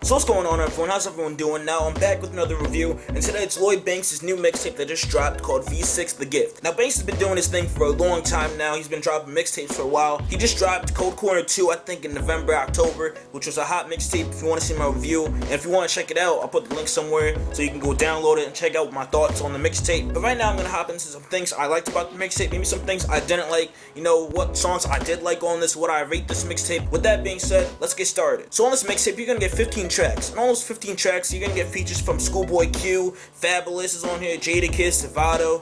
So what's going on, everyone? How's everyone doing? Now I'm back with another review, and today it's Lloyd Banks' new mixtape that just dropped called V6 The Gift. Now Banks has been doing this thing for a long time now. He's been dropping mixtapes for a while. He just dropped Cold Corner 2, I think in November, October, which was a hot mixtape if you want to see my review. And if you want to check it out, I'll put the link somewhere so you can go download it and check out my thoughts on the mixtape. But right now I'm going to hop into some things I liked about the mixtape, maybe some things I didn't like, what songs I did like on this, what I rate this mixtape. With that being said, let's get started. So on this mixtape, you're going to get 15 tracks. And on those 15 tracks, you're gonna get features from ScHoolBoy Q, Fabolous is on here, Jadakiss,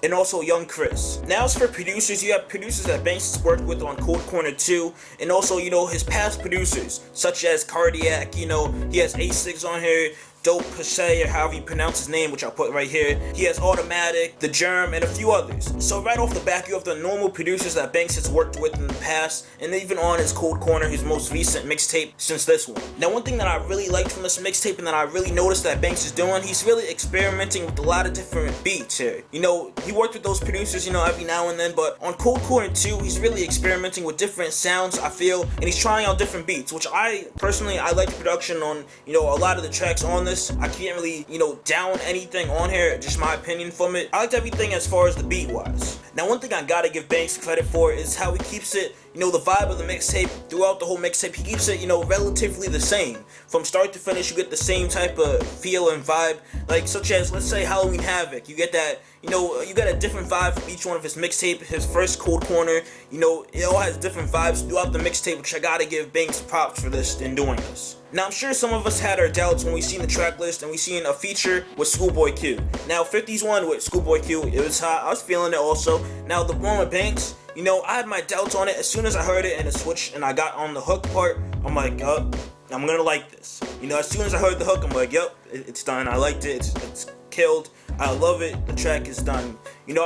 and also Young Chris. Now as for producers, you have producers that Banks has worked with on Cold Corner 2, and also, his past producers, such as Cardiac, he has A6 on here, Dope Pache, or however you pronounce his name, which I'll put right here. He has Automatic, The Germ, and a few others. So right off the back, you have the normal producers that Banks has worked with in the past, and even on his Cold Corner, his most recent mixtape since this one. Now one thing that I really liked from this mixtape and that I really noticed that Banks is doing, he's really experimenting with a lot of different beats here. He worked with those producers, every now and then, but on Cold Corner 2, he's really experimenting with different sounds, I feel, and he's trying out different beats, which I like the production on, a lot of the tracks on this. I can't really, down anything on here, just my opinion from it. I liked everything as far as the beat wise. Now one thing I gotta give Banks credit for is how he keeps it, the vibe of the mixtape throughout the whole mixtape. He keeps it, relatively the same. From start to finish, you get the same type of feel and vibe, like such as, let's say, Halloween Havoc. You get that, you get a different vibe from each one of his mixtape. His first Cold Corner, it all has different vibes throughout the mixtape, which I gotta give Banks props for this in doing this. Now I'm sure some of us had our doubts when we seen the track list and we seen a feature with ScHoolBoy Q. Now 50's one with ScHoolBoy Q, it was hot. I was feeling it also. Now the one with Banks, I had my doubts on it. As soon as I heard it and it switched and I got on the hook part, I'm like, I'm gonna like this. As soon as I heard the hook, I'm like, yep, it's done. I liked it. It's killed. I love it. The track is done.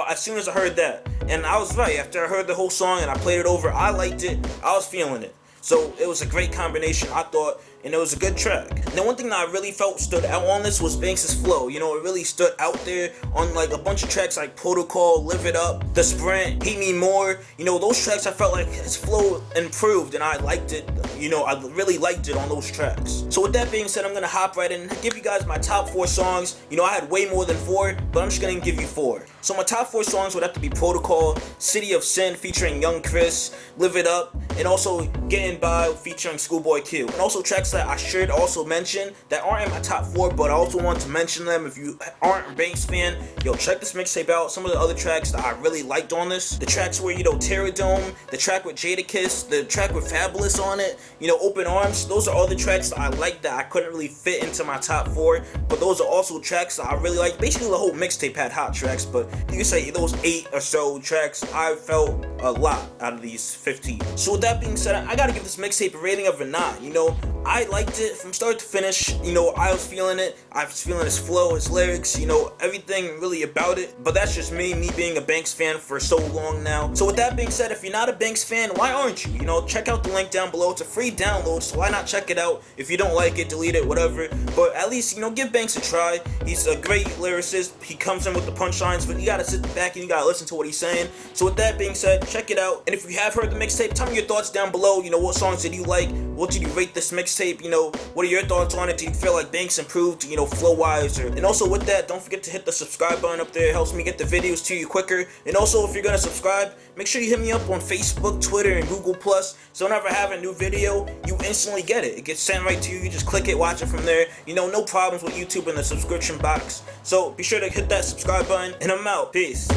As soon as I heard that, and I was right. After I heard the whole song and I played it over, I liked it. I was feeling it. So it was a great combination, I thought, and it was a good track. Now one thing that I really felt stood out on this was Banks' flow. It really stood out there on like a bunch of tracks like Protocol, Live It Up, The Sprint, Hate Me More. Those tracks I felt like his flow improved and I liked it. I really liked it on those tracks. So with that being said, I'm gonna hop right in and give you guys my top 4 songs. I had way more than 4, but I'm just gonna give you 4. So my top 4 songs would have to be Protocol, City of Sin featuring Young Chris, Live It Up, and also Gettin By featuring ScHoolBoy Q. And also tracks that I should also mention that aren't in my top 4, but I also want to mention them. If you aren't a Banks fan, check this mixtape out. Some of the other tracks that I really liked on this, the tracks where, Terradome, the track with Jadakiss, the track with Fabolous on it, Open Arms, those are all the tracks that I liked that I couldn't really fit into my top 4, but those are also tracks that I really like. Basically the whole mixtape had hot tracks, but you can say those 8 or so tracks, I felt a lot out of these 15. So with that being said, I gotta give this mixtape a rating of a 9. I liked it from start to finish. I was feeling it. I was feeling his flow, his lyrics, everything really about it. But that's just me being a Banks fan for so long now. So with that being said, if you're not a Banks fan, why aren't you? Check out the link down below. It's a free download, so why not check it out? If you don't like it, delete it, whatever. But at least, give Banks a try. He's a great lyricist. He comes in with the punchlines, but you gotta sit back and you gotta listen to what he's saying. So with that being said, check it out. And if you have heard the mixtape, tell me your thoughts down below. What songs did you like? What did you rate this mixtape? What are your thoughts on it? Do you feel like Banks improved, flow-wise? And also with that, don't forget to hit the subscribe button up there. It helps me get the videos to you quicker. And also, if you're gonna subscribe, make sure you hit me up on Facebook, Twitter, and Google+. So whenever I have a new video, you instantly get it. It gets sent right to you. You just click it, watch it from there. No problems with YouTube in the subscription box. So be sure to hit that subscribe button, and I'm out. Peace.